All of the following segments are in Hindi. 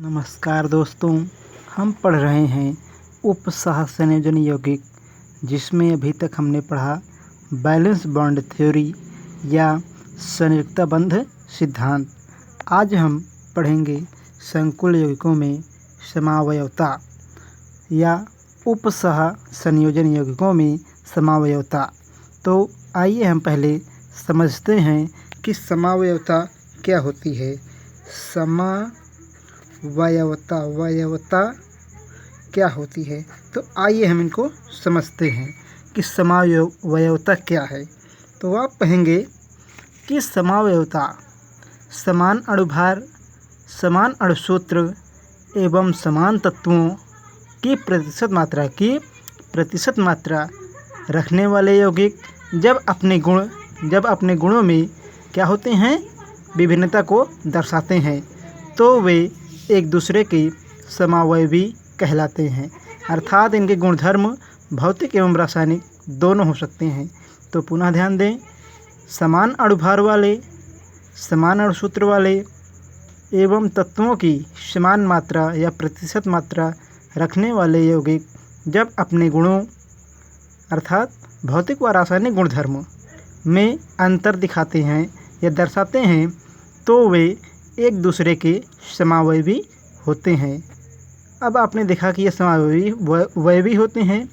नमस्कार दोस्तों, हम पढ़ रहे हैं उपसह संयोजन यौगिक, जिसमें अभी तक हमने पढ़ा बैलेंस बॉन्ड थ्योरी या संयुक्ता बंध सिद्धांत। आज हम पढ़ेंगे संकुल यौगिकों में समावयवता या उपसह संयोजन यौगिकों में समावयवता। तो आइए हम पहले समझते हैं कि समावयवता क्या होती है। वयवता क्या होती है, तो आइए हम इनको समझते हैं कि समावयवता क्या है। तो आप कहेंगे कि समावयवता समान अणुभार, समान अणुसूत्र एवं समान तत्वों की प्रतिशत मात्रा रखने वाले यौगिक जब अपने गुणों में क्या होते हैं, विभिन्नता को दर्शाते हैं, तो वे एक दूसरे के समावयवी कहलाते हैं। अर्थात इनके गुणधर्म भौतिक एवं रासायनिक दोनों हो सकते हैं। तो पुनः ध्यान दें, समान अणुभार वाले, समान अणुसूत्र वाले एवं तत्वों की समान मात्रा या प्रतिशत मात्रा रखने वाले यौगिक जब अपने गुणों अर्थात भौतिक व रासायनिक गुणधर्म में अंतर दिखाते हैं या दर्शाते हैं, तो वे एक दूसरे के समावयवी होते हैं। अब आपने देखा कि ये समावयवी होते हैं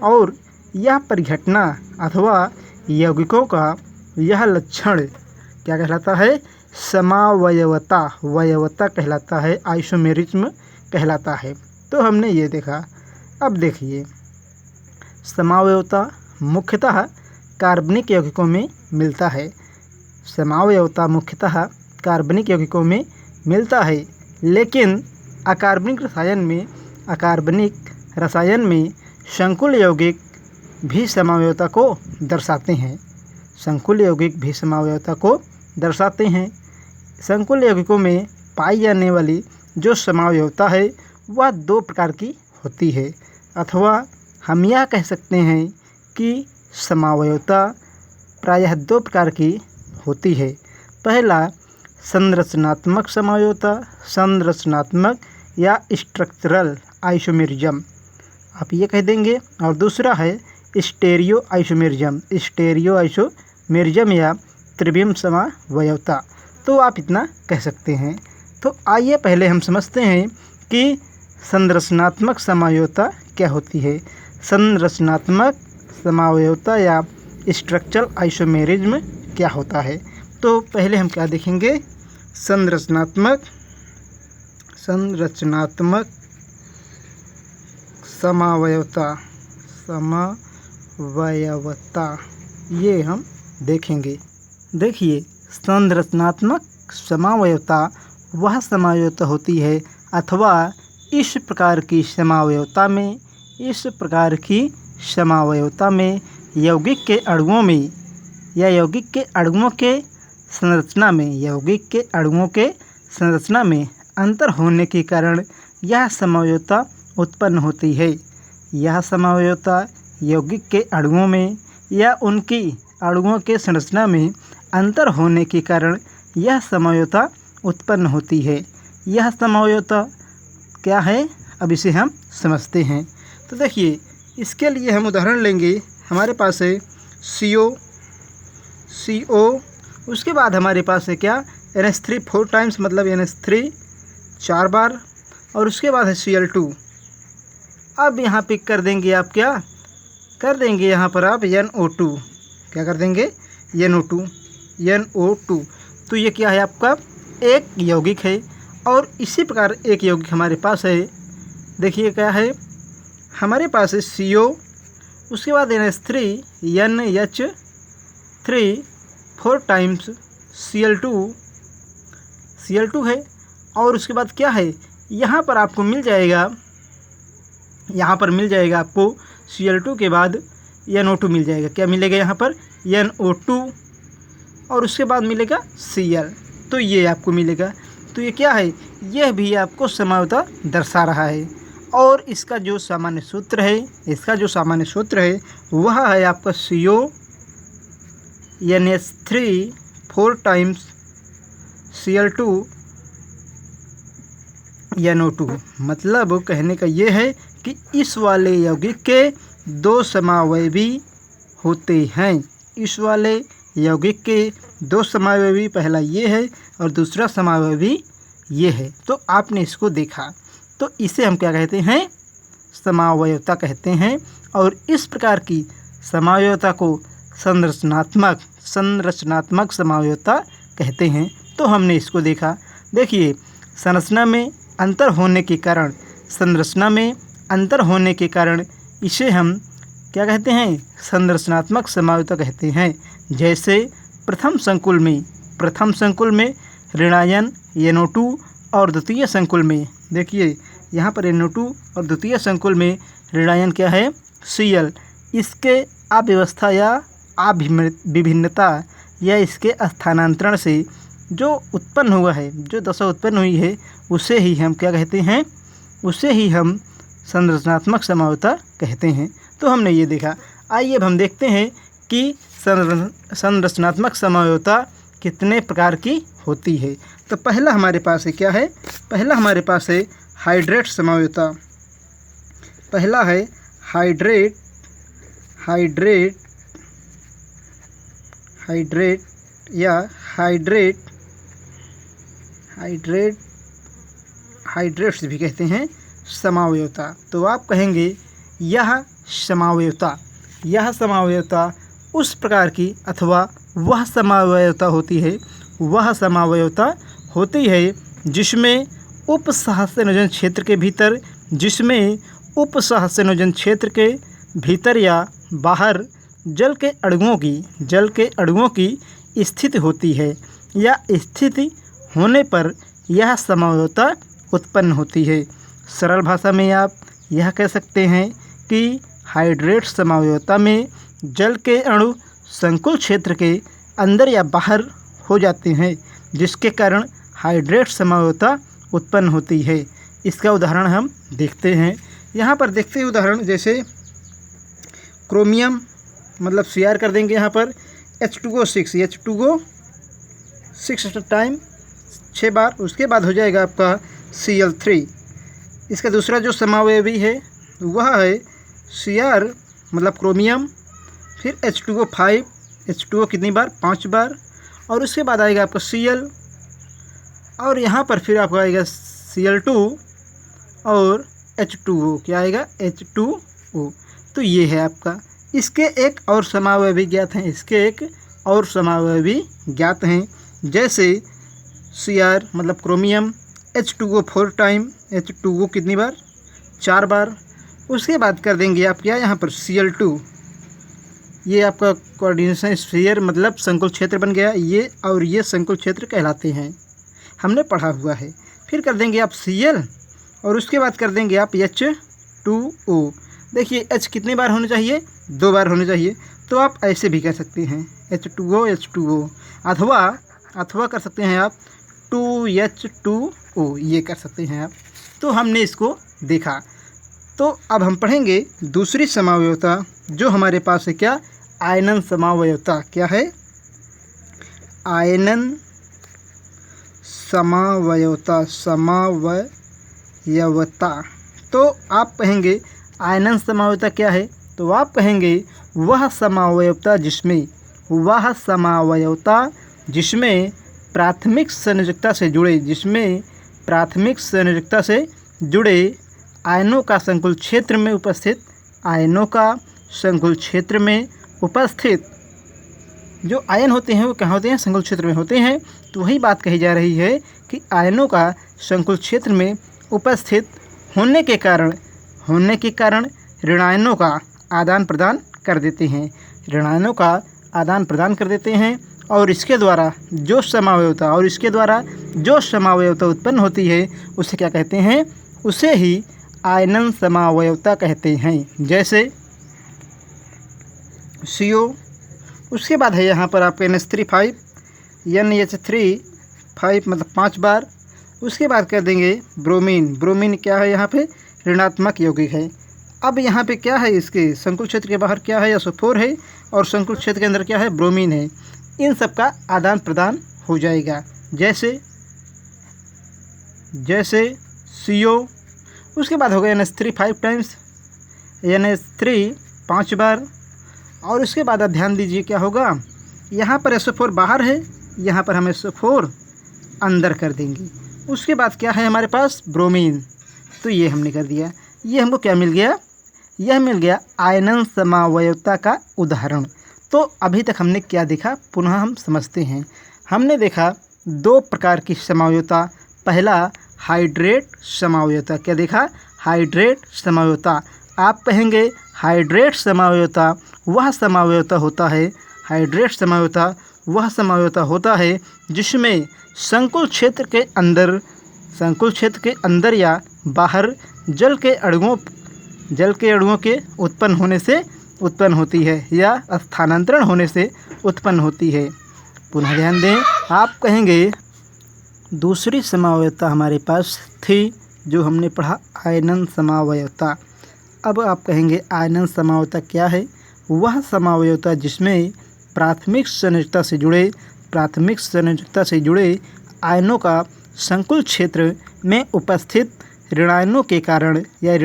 और यह परिघटना अथवा यौगिकों का यह लक्षण क्या कहलाता है, वयवता कहलाता है, आइसोमेरिज्म कहलाता है। तो हमने ये देखा। अब देखिए, समावयवता मुख्यतः कार्बनिक यौगिकों में मिलता है। समावयवता मुख्यतः कार्बनिक यौगिकों में मिलता है, लेकिन अकार्बनिक रसायन में संकुल यौगिक भी समावयवता को दर्शाते हैं। संकुल यौगिकों में पाई जाने वाली जो समावयवता है वह दो प्रकार की होती है, अथवा हम यह कह सकते हैं कि समावयवता प्रायः दो प्रकार की होती है। पहला संरचनात्मक या स्ट्रक्चरल आइसोमेरिज्म, आप ये कह देंगे, और दूसरा है स्टेरियो आइसोमेरिज्म या त्रिविम समावयवता। तो आप इतना कह सकते हैं। तो आइए पहले हम समझते हैं कि संरचनात्मक समावयवता क्या होती है। संरचनात्मक समावयवता या स्ट्रक्चरल आइसोमेरिज्म क्या होता है। तो पहले हम क्या देखेंगे, संरचनात्मक समावयवता ये हम देखेंगे। देखिए, संरचनात्मक समावयवता वह समावयवता होती है अथवा इस प्रकार की समावयवता में यौगिक के अणुओं में या यौगिक के संरचना में अंतर होने के कारण यह समावयवता उत्पन्न होती है। यह समावयवता यौगिक के अणुओं में या उनकी अणुओं के संरचना में अंतर होने के कारण यह समावयवता उत्पन्न होती है। यह समावयवता क्या है, अब इसे हम समझते हैं। तो देखिए, इसके लिए हम उदाहरण लेंगे। हमारे पास है CO, उसके बाद हमारे पास है क्या, NH3 4 टाइम्स, मतलब NH3 4 बार, और उसके बाद है Cl2। अब यहाँ पे कर देंगे आप क्या कर देंगे, यहाँ पर आप NO2, क्या कर देंगे, NO2। तो ये क्या है, आपका एक यौगिक है। और इसी प्रकार एक यौगिक हमारे पास है। देखिए क्या है, हमारे पास है CO, उसके बाद NH3 NH3 4 टाइम्स Cl2 है। और उसके बाद क्या है, यहाँ पर मिल जाएगा आपको Cl2 के बाद NO2 मिल जाएगा। क्या मिलेगा यहाँ पर, NO2, और उसके बाद मिलेगा Cl। तो ये आपको मिलेगा। तो ये क्या है, यह भी आपको समावयवता दर्शा रहा है। और इसका जो सामान्य सूत्र है वह है आपका CO NH3 4 times Cl2 NO2। मतलब कहने का ये है कि इस वाले यौगिक के 2 समावयवी होते हैं। इस वाले यौगिक के 2 समावयवी, पहला ये है और दूसरा समावयवी ये है। तो आपने इसको देखा, तो इसे हम क्या कहते हैं? समावयवता कहते हैं। और इस प्रकार की समावयवता को संरचनात्मक समावयवता कहते हैं। तो हमने इसको देखा। देखिए, संरचना में अंतर होने के कारण, संरचना में अंतर होने के कारण इसे हम क्या कहते हैं? संरचनात्मक समावयवता कहते हैं। जैसे प्रथम संकुल में ऋणायन NO2 और द्वितीय संकुल में, देखिए यहाँ पर NO2 और द्वितीय संकुल में ऋणायन क्या है? Cl। इसके अव्यवस्था या विभिन्नता या इसके स्थानांतरण से जो उत्पन्न हुआ है, जो दशा उत्पन्न हुई है, उसे ही हम क्या कहते हैं? उसे ही हम संरचनात्मक समावयवता कहते हैं। तो हमने ये देखा। आइए अब हम देखते हैं कि संरचनात्मक समावयवता कितने प्रकार की होती है। तो पहला हमारे पास है क्या है? पहला हमारे पास है हाइड्रेट समावयवता। पहला है हाइड्रेट या हाइड्रेट्स भी कहते हैं समावयवता। तो आप कहेंगे यह समावयवता उस प्रकार की अथवा वह समावयवता होती है जिसमें उपसहस्रनुजन क्षेत्र के भीतर या बाहर जल के अणुओं की स्थिति होती है, या स्थिति होने पर यह समावयवता उत्पन्न होती है। सरल भाषा में आप यह कह सकते हैं कि हाइड्रेट समावयवता में जल के अणु संकुल क्षेत्र के अंदर या बाहर हो जाते हैं, जिसके कारण हाइड्रेट समावयवता उत्पन्न होती है। इसका उदाहरण हम देखते हैं। यहाँ पर देखते हैं उदाहरण, जैसे क्रोमियम मतलब Cr कर देंगे यहाँ पर H2O6 टाइम 6 बार, उसके बाद हो जाएगा आपका Cl3। इसका दूसरा जो समावयवी है वह है Cr मतलब क्रोमियम, फिर H2O5, H2O कितनी बार? 5 बार, और उसके बाद आएगा आपका Cl, और यहाँ पर फिर आपका आएगा Cl2 और H2O, क्या आएगा? H2O। तो ये है आपका। इसके एक और समावयवी ज्ञात हैं, जैसे Cr मतलब क्रोमियम, H2O4 टाइम, H2O कितनी बार? 4 बार। उसके बाद कर देंगे आप क्या यहाँ पर? Cl2। ये आपका कोऑर्डिनेशन स्फीयर मतलब संकुल क्षेत्र बन गया। ये और ये संकुल क्षेत्र कहलाते हैं, हमने पढ़ा हुआ है। फिर कर देंगे आप Cl, और उसके बाद कर देंगे आप H2O। देखिए H कितनी बार होने चाहिए? 2 बार होने चाहिए। तो आप ऐसे भी कह सकते हैं H2O, अथवा कर सकते हैं आप 2H2O, ये कर सकते हैं आप। तो हमने इसको देखा। तो अब हम पढ़ेंगे दूसरी समावयवता जो हमारे पास है, क्या? आयनन समावयवता। क्या है? आयनन समावयवता। तो आप कहेंगे आयनन समावयवता क्या है? तो आप कहेंगे वह समावयवता जिसमें प्राथमिक संयोजकता से जुड़े आयनों का संकुल क्षेत्र में उपस्थित जो आयन होते हैं वो कहाँ होते हैं? संकुल क्षेत्र में होते हैं। तो वही बात कही जा रही है कि आयनों का संकुल क्षेत्र में उपस्थित होने के कारण ऋणायनों का आदान प्रदान कर देते हैं, और इसके द्वारा जो समावयवता उत्पन्न होती है उसे क्या कहते हैं? उसे ही आयनन समावयवता कहते हैं। जैसे CO, उसके बाद है यहाँ पर आपका NH3 NH3 मतलब 5 बार। उसके बाद कर देंगे ब्रोमीन क्या है? यहाँ पे ऋणात्मक यौगिक है। अब यहाँ पे क्या है? इसके संकुल क्षेत्र के बाहर क्या है? SO4 है, और संकुल क्षेत्र के अंदर क्या है? ब्रोमीन है। इन सब का आदान प्रदान हो जाएगा। जैसे CO। उसके बाद होगा NH3 5 टाइम्स, NH3 5 बार। और उसके बाद आप ध्यान दीजिए क्या होगा, यहाँ पर SO4 बाहर है, यहाँ पर हम SO4 अंदर कर देंगे। उसके बाद क्या है हमारे पास, ब्रोमीन, तो ये हमने कर दिया। ये हमको क्या मिल गया, यह मिल गया आयनन समावयवता का उदाहरण। तो अभी तक हमने क्या देखा, पुनः हम समझते हैं। हमने देखा 2 प्रकार की समावयवता। पहला हाइड्रेट समावयवता, क्या देखा, हाइड्रेट समावयवता। आप कहेंगे हाइड्रेट समावयवता वह समावयवता होता है, हाइड्रेट समावयवता वह समावयवता होता है जिसमें संकुल क्षेत्र के अंदर या बाहर जल के अणुओं के उत्पन्न होने से उत्पन्न होती है या स्थानांतरण होने से उत्पन्न होती है। पुनः ध्यान दें, आप कहेंगे दूसरी समावयवता हमारे पास थी जो हमने पढ़ा, आयनन समावयवता। अब आप कहेंगे आयनन समावयवता क्या है, वह समावयवता जिसमें प्राथमिक संयोजकता से जुड़े आयनों का संकुल क्षेत्र में उपस्थित ऋणायनों के कारण या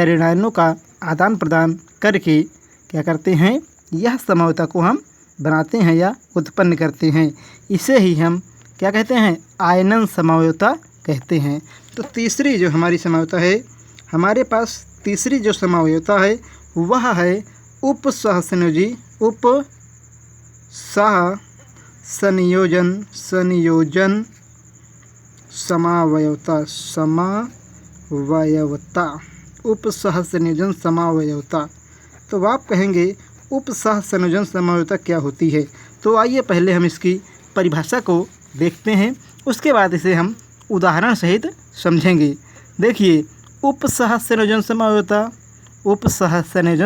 ऋणायनों का आदान प्रदान करके क्या करते हैं, यह समावयवता को हम बनाते हैं या उत्पन्न करते हैं। इसे ही हम क्या कहते हैं, आयनन समावयवता कहते हैं। तो तीसरी जो हमारी समावयवता है, हमारे पास तीसरी जो समावयवता है वह है संयोजन समावयवता। तो आप कहेंगे उपसहसंयोजन समावयवता क्या होती है। तो आइए पहले हम इसकी परिभाषा को देखते हैं, उसके बाद इसे हम उदाहरण सहित समझेंगे। देखिए, उपसहसंयोजन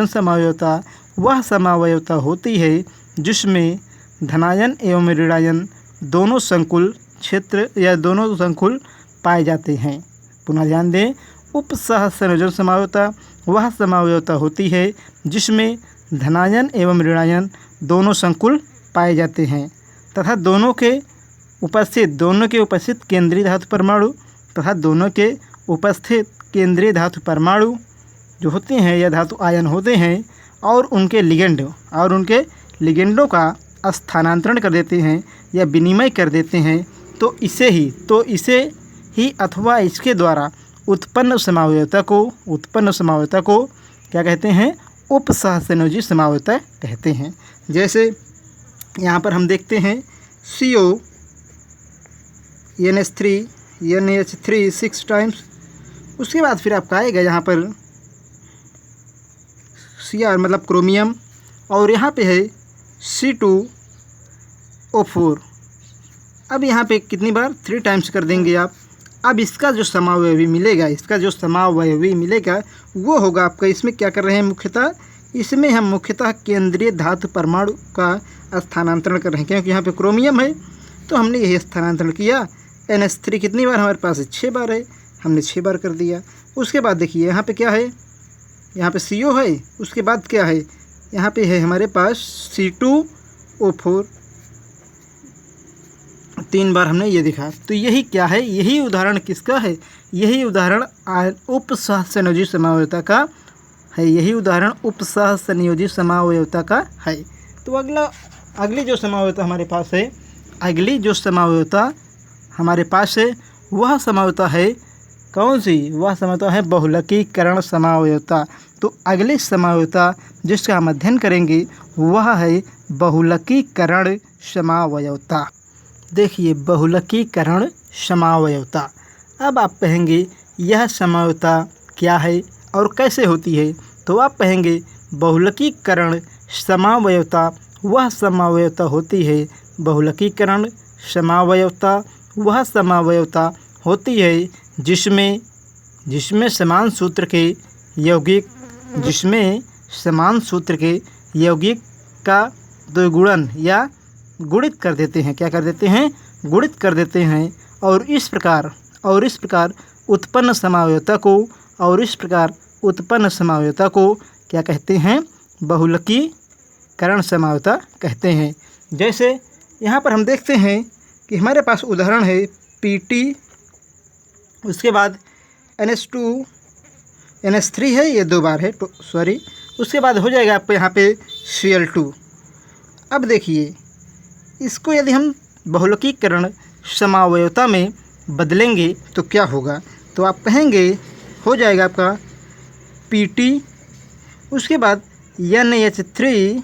समावयवता वह समावयवता होती है जिसमें धनायन एवं ऋणायन दोनों संकुल पाए जाते हैं। पुनः ध्यान दें, उपसहसंयोजन समावयवता वह समावयवता होती है जिसमें धनायन एवं ऋणायन दोनों संकुल पाए जाते हैं तथा दोनों के उपस्थित केंद्रीय धातु परमाणु जो होते हैं या धातु आयन होते हैं और उनके लिगेंडों का स्थानांतरण कर देते हैं या विनिमय कर देते हैं। तो इसे ही अथवा इसके द्वारा उत्पन्न समावयवता को क्या कहते हैं, उपसहसंयोजी समावयवता कहते हैं। जैसे यहाँ पर हम देखते हैं CO NH3 6 टाइम्स। उसके बाद फिर आपका आएगा यहाँ पर Cr मतलब क्रोमियम, और यहाँ पे है C2O4। अब यहाँ पे कितनी बार, 3 टाइम्स कर देंगे आप। अब इसका जो समावयवी मिलेगा वो होगा आपका, इसमें क्या कर रहे हैं इसमें हम मुख्यतः केंद्रीय धातु परमाणु का स्थानांतरण कर रहे हैं, क्योंकि यहाँ पे क्रोमियम है तो हमने यही स्थानांतरण किया। NH3 कितनी बार हमारे पास है, 6 बार है, हमने 6 बार कर दिया। उसके बाद देखिए यहाँ पे क्या है, यहाँ पे CO है, उसके बाद क्या है, यहाँ पे है हमारे पास C2O4, 3 बार हमने ये देखा। तो यही क्या है, यही उदाहरण किसका है, यही उदाहरण उपसहसंयोजी समावयवता का है, तो अगली जो समावयवता हमारे पास है, वह समावयवता है कौन सी, वह समावयवता है बहुलकीकरण समावयवता। तो अगली समावयवता जिसका हम अध्ययन करेंगे वह है बहुलकीकरण समावयवता। देखिए, बहुलकीकरण समावयवता। अब आप कहेंगे यह समावयवता क्या है और कैसे होती है। तो आप कहेंगे बहुलकीकरण समावयवता वह समावयवता होती है, बहुलकीकरण समावयवता वह समावयवता होती है जिसमें समान सूत्र के यौगिक का द्विगुणन या गुणित कर देते हैं, क्या कर देते हैं, गुणित कर देते हैं। और इस प्रकार उत्पन्न समावयवता को क्या कहते हैं, बहुलकीकरण समावयवता कहते हैं। जैसे यहाँ पर हम देखते हैं कि हमारे पास उदाहरण है उसके बाद NH2 NH3 है, ये 2 बार है, सॉरी। उसके बाद हो जाएगा आपको यहाँ पे Cl2। अब देखिए इसको यदि हम बहुलकीकरण समावयवता में बदलेंगे तो क्या होगा, तो आप कहेंगे हो जाएगा आपका Pt। उसके बाद NH3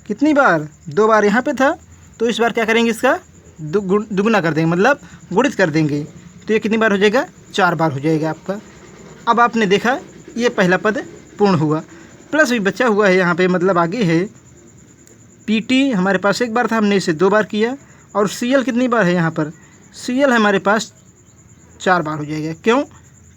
कितनी बार, 2 बार यहाँ पे था, तो इस बार क्या करेंगे, इसका दुगुना कर देंगे, मतलब गुणित कर देंगे, तो ये कितनी बार हो जाएगा, 4 बार हो जाएगा आपका। अब आपने देखा ये पहला पद पूर्ण हुआ, प्लस भी बचा हुआ है यहाँ पे, मतलब आगे है Pt हमारे पास 1 बार था, हमने इसे 2 बार किया, और Cl कितनी बार है यहाँ पर, Cl हमारे पास 4 बार हो जाएगा। क्यों,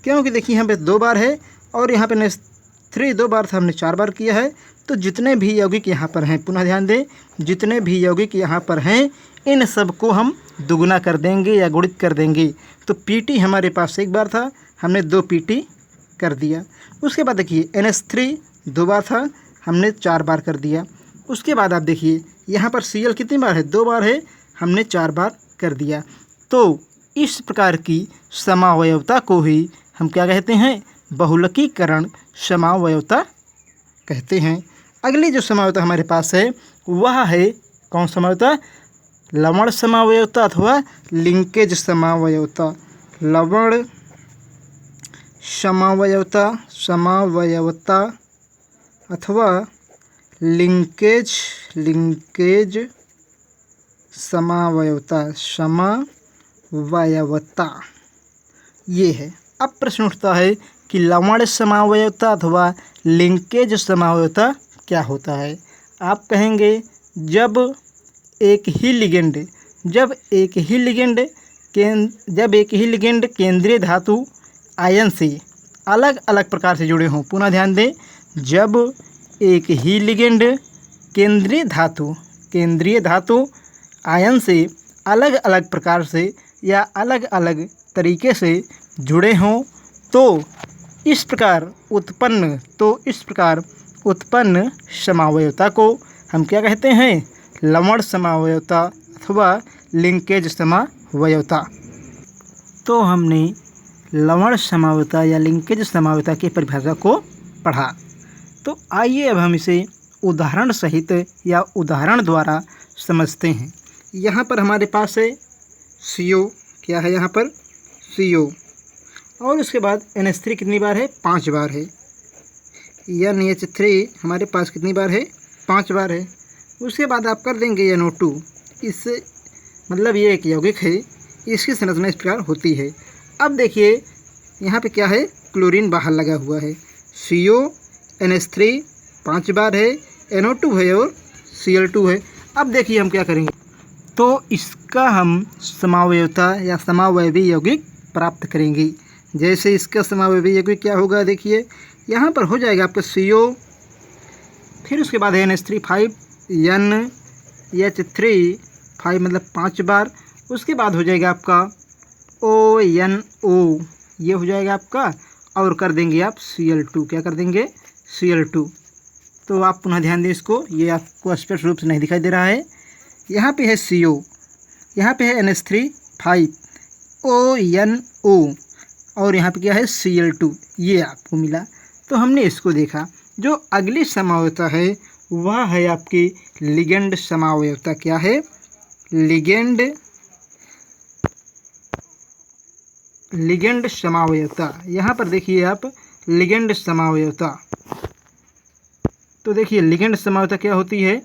क्योंकि देखिए यहाँ पे 2 बार है और यहाँ पे NH3 2 बार था, हमने 4 बार किया है। तो जितने भी यौगिक यहाँ पर हैं, पुनः ध्यान दें, जितने भी यौगिक यहाँ पर हैं इन सब को हम दुगुना कर देंगे या गुणित कर देंगे। तो Pt हमारे पास 1 बार था, हमने 2 Pt कर दिया। उसके बाद देखिए NH3 2 बार था, हमने 4 बार कर दिया। उसके बाद आप देखिए यहाँ पर Cl कितनी बार है, 2 बार है, हमने 4 बार कर दिया। तो इस प्रकार की समावयवता को ही हम क्या कहते हैं, बहुलकीकरण समावयवता कहते हैं। अगली जो समावयवता हमारे पास है वह है कौन समावयवता, लवण समावयवता अथवा लिंकेज समावयवता। लवण समावयवता अथवा लिंकेज समावयवता ये है। अब प्रश्न उठता है कि लवण समावयवता अथवा लिंकेज समावयवता क्या होता है। आप कहेंगे जब एक ही लिगेंड केंद्रीय धातु आयन से अलग अलग प्रकार से जुड़े हों। पुनः ध्यान दें, जब एक ही लिगेंड केंद्रीय धातु आयन से अलग अलग प्रकार से या अलग अलग तरीके से जुड़े हों तो इस प्रकार उत्पन्न समावयवता को हम क्या कहते हैं, लवण समावयवता अथवा लिंकेज समावयवता। तो हमने लवण समावयवता या लिंकेज समावयवता की परिभाषा को पढ़ा। तो आइए अब हम इसे उदाहरण सहित या उदाहरण द्वारा समझते हैं। यहाँ पर हमारे पास है CO, क्या है यहाँ पर CO, और उसके बाद NH3 कितनी बार है, 5 बार है। NH3 हमारे पास कितनी बार है, 5 बार है। उसके बाद आप कर देंगे NO2, इससे मतलब ये एक यौगिक है, इसकी संरचना इस प्रकार होती है। अब देखिए यहाँ पे क्या है, क्लोरीन बाहर लगा हुआ है। CO NH3 5 बार है, NO2 है और Cl2 है। अब देखिए हम क्या करेंगे, तो इसका हम समावयवता या समावयवी यौगिक प्राप्त करेंगे। जैसे इसका समावयवी यौगिक क्या होगा, देखिए यहाँ पर हो जाएगा आपका CO, फिर उसके बाद NH3 5, NH3 5 मतलब 5 बार। उसके बाद हो जाएगा आपका ONO, ये हो जाएगा आपका, और कर देंगे आप Cl2, क्या कर देंगे, Cl2। तो आप पुनः ध्यान दें इसको, ये आपको स्पष्ट रूप से नहीं दिखाई दे रहा है। यहाँ पे है CO, यहाँ पे है NH3 5, ONO, और यहाँ पे क्या है Cl2, ये आपको मिला। तो हमने इसको देखा। जो अगली समावयवता है वह है आपकी लिगेंड समावयवता। क्या है, लिगेंड समावयवता। यहाँ पर देखिए आप लिगेंड समावयवता, तो देखिए लिगेंड समावयवता क्या होती है,